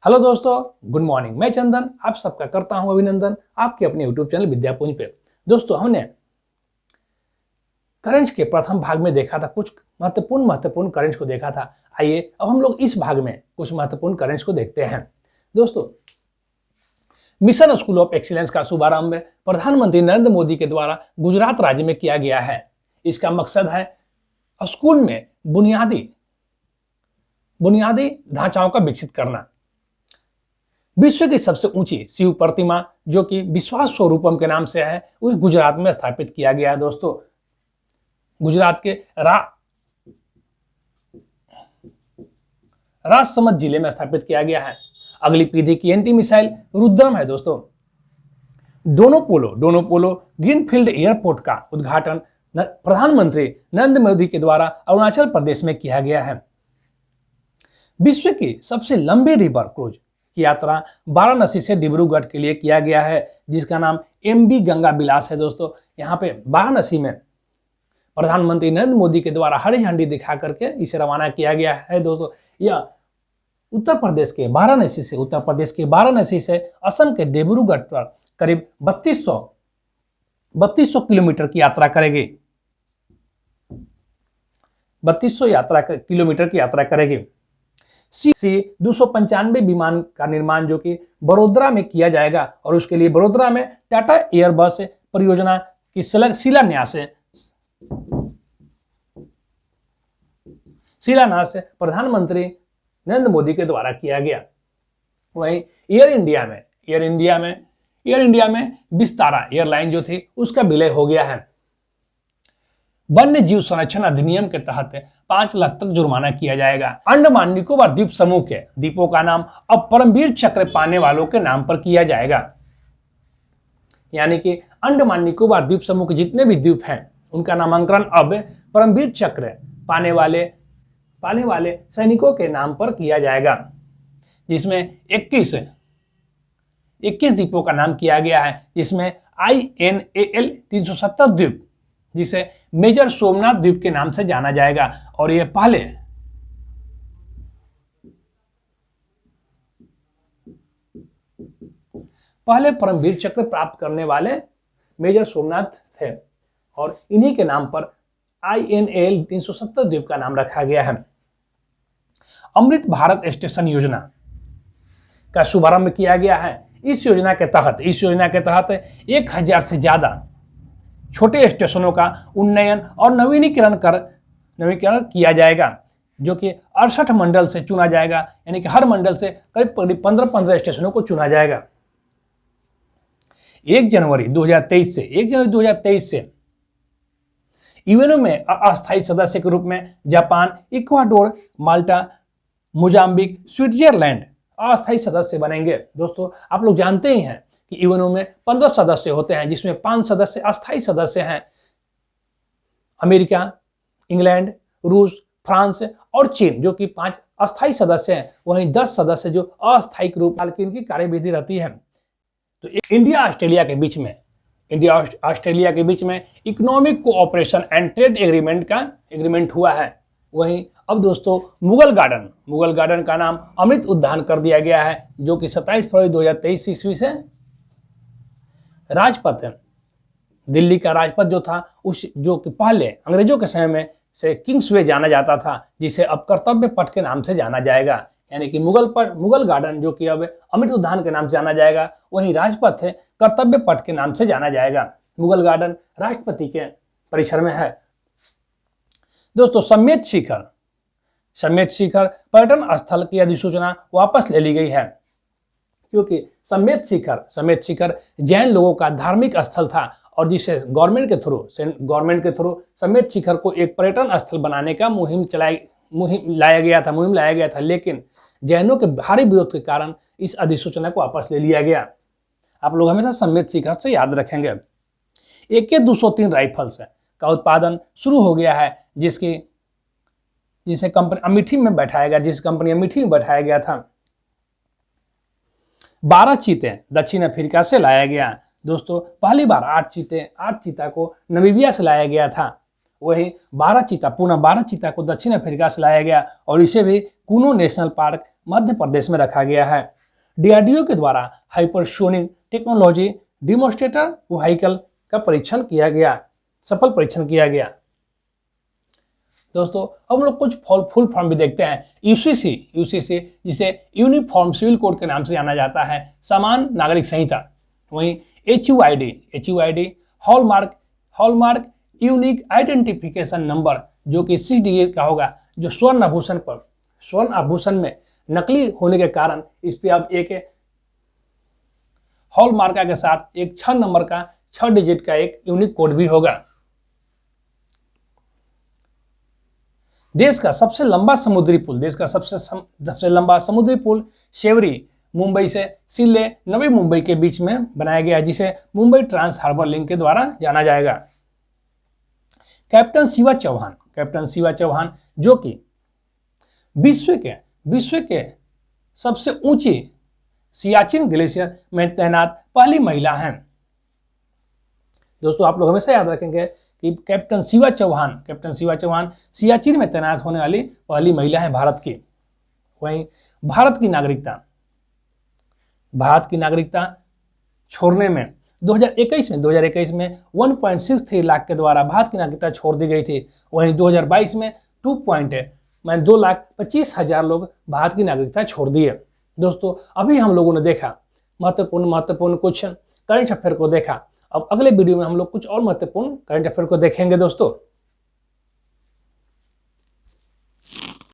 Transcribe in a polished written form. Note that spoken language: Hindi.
हेलो दोस्तों, गुड मॉर्निंग। मैं चंदन आप सबका करता हूं अभिनंदन आपके अपने यूट्यूब चैनल विद्यापुंज पे। दोस्तों, हमने करेंट्स के प्रथम भाग में देखा था, कुछ महत्वपूर्ण करेंट्स को देखा था। आइए अब हम लोग इस भाग में कुछ महत्वपूर्ण करेंट्स को देखते हैं। दोस्तों, मिशन स्कूल ऑफ एक्सीलेंस का शुभारंभ प्रधानमंत्री नरेंद्र मोदी के द्वारा गुजरात राज्य में किया गया है। इसका मकसद है स्कूल में बुनियादी ढांचाओं का विकसित करना। विश्व की सबसे ऊंची शिव प्रतिमा, जो कि विश्वास स्वरूपम के नाम से है, उस गुजरात में स्थापित किया गया है। दोस्तों, गुजरात के राजसमंद जिले में स्थापित किया गया है। अगली पीढ़ी की एंटी मिसाइल रुद्रम है। दोस्तों, डोनो पोलो ग्रीनफील्ड एयरपोर्ट का उद्घाटन प्रधानमंत्री नरेंद्र मोदी के द्वारा अरुणाचल प्रदेश में किया गया है। विश्व की सबसे लंबी रिवर क्रूज की यात्रा वाराणसी से डिब्रूगढ़ के लिए किया गया है, जिसका नाम MV गंगा विलास है। दोस्तों, यहाँ पे वाराणसी में प्रधानमंत्री नरेंद्र मोदी के द्वारा हरी झंडी दिखा करके इसे रवाना किया गया है। दोस्तों, यह उत्तर प्रदेश के वाराणसी से असम के डिब्रूगढ़ पर करीब 3200 किलोमीटर की यात्रा करेगी। 3200 किलोमीटर की यात्रा करेगी। C-295 विमान का निर्माण जो कि बड़ोदरा में किया जाएगा, और उसके लिए बड़ोदरा में टाटा एयरबस परियोजना की शिलान्यास प्रधानमंत्री नरेंद्र मोदी के द्वारा किया गया। वहीं एयर इंडिया में विस्तारा एयरलाइन जो थी उसका विलय हो गया है। वन्य जीव संरक्षण अधिनियम के तहत 5 लाख तक जुर्माना किया जाएगा। अंडमान निकोबार द्वीप समूह के द्वीपों का नाम अब परमवीर चक्र पाने वालों के नाम पर किया जाएगा। यानी कि अंडमान निकोबार द्वीप समूह के जितने भी द्वीप हैं उनका नामांकन अब परमवीर चक्र पाने वाले सैनिकों के नाम पर किया जाएगा, जिसमें 21 द्वीपों का नाम किया गया है, जिसमें INAL 370 द्वीप, जिसे मेजर सोमनाथ द्वीप के नाम से जाना जाएगा, और यह पहले परमवीर चक्र प्राप्त करने वाले मेजर सोमनाथ थे, और इन्हीं के नाम पर INAL 370 द्वीप का नाम रखा गया है। अमृत भारत स्टेशन योजना का शुभारंभ किया गया है। इस योजना के तहत 1000 से ज्यादा छोटे स्टेशनों का उन्नयन और नवीनीकरण किया जाएगा, जो कि 68 मंडल से चुना जाएगा। यानी कि हर मंडल से करीब 15 स्टेशनों को चुना जाएगा। 1 जनवरी 2023 से यूएनओ में अस्थायी सदस्य के रूप में जापान, इक्वाडोर, माल्टा, मोजाम्बिक, स्विट्जरलैंड अस्थायी सदस्य बनेंगे। दोस्तों, आप लोग जानते ही हैं कि यूएनओ में 15 सदस्य होते हैं, जिसमें 5 सदस्य अस्थायी सदस्य हैं। अमेरिका, इंग्लैंड, रूस, फ्रांस और चीन, जो कि 5 अस्थायी सदस्य हैं। वहीं 10 सदस्य जो अस्थायी रूप से इनकी कार्यविधि रहती है। तो इंडिया ऑस्ट्रेलिया के बीच में economic cooperation and trade agreement हुआ है। वहीं अब दोस्तों, मुगल गार्डन का नाम अमृत उद्यान कर दिया गया है, जो कि 27 फरवरी 2023 ईस्वी से राजपथ है। दिल्ली का राजपथ जो था जो कि पहले अंग्रेजों के समय में से किंग्सवे जाना जाता था, जिसे अब कर्तव्य पथ के नाम से जाना जाएगा। यानी कि मुगल गार्डन जो कि अब अमृत उद्यान के नाम से जाना जाएगा, वहीं राजपथ है कर्तव्य पथ के नाम से जाना जाएगा। मुगल गार्डन राष्ट्रपति के परिसर में है। दोस्तों, समेत शिखर पर्यटन स्थल की अधिसूचना वापस ले ली गई है, क्योंकि समेत शिखर जैन लोगों का धार्मिक स्थल था, और जिसे गवर्नमेंट के थ्रू समेत शिखर को एक पर्यटन स्थल बनाने का मुहिम लाया गया था, लेकिन जैनों के भारी विरोध के कारण इस अधिसूचना को वापस ले लिया गया। आप लोग हमेशा समेत शिखर से याद रखेंगे। AK-203 राइफल्स का उत्पादन शुरू हो गया है, जिसे कंपनी अमेठी में बैठाया गया था। 12 चीते दक्षिण अफ्रीका से लाया गया। दोस्तों, पहली बार 8 चीता को नमीबिया से लाया गया था। वहीं 12 चीता को दक्षिण अफ्रीका से लाया गया, और इसे भी कूनो नेशनल पार्क मध्य प्रदेश में रखा गया है। डीआरडीओ के द्वारा हाइपरसोनिक टेक्नोलॉजी डिमोन्स्ट्रेटर व्हीकल का परीक्षण किया गया, सफल परीक्षण किया गया। दोस्तों अब हम लोग कुछ फुल फॉर्म भी देखते हैं। यूसीसी जिसे यूनिफॉर्म सिविल कोड के नाम से जाना जाता है, समान नागरिक संहिता। वहीं HUID hallmark unique identification number, जो कि 6 डिजिट का होगा, जो स्वर्ण आभूषण में नकली होने के कारण इस पे अब एक हॉलमार्क के साथ एक 6 नंबर का 6 डिजिट का एक यूनिक कोड भी होगा। देश का सबसे लंबा समुद्री पुल शेवरी मुंबई से सिल्ले नवी मुंबई के बीच में बनाया गया, जिसे मुंबई ट्रांस हार्बर लिंक के द्वारा जाना जाएगा। कैप्टन शिवा चौहान जो कि विश्व के सबसे ऊंची सियाचिन ग्लेशियर में तैनात पहली महिला हैं। दोस्तों आप लोग हमेशा याद रखेंगे कि कैप्टन शिवा चौहान सियाचिन में तैनात होने वाली पहली महिला है भारत की। वहीं भारत की नागरिकता छोड़ने में 2021 में 1.63 लाख के द्वारा भारत की नागरिकता छोड़ दी गई थी। वहीं 2022 में 2,25,000 लोग भारत की नागरिकता छोड़ दिए। दोस्तों अभी हम लोगों ने देखा महत्वपूर्ण कुछ करंट अफेयर को देखा। अब अगले वीडियो में हम लोग कुछ और महत्वपूर्ण करंट अफेयर को देखेंगे दोस्तों।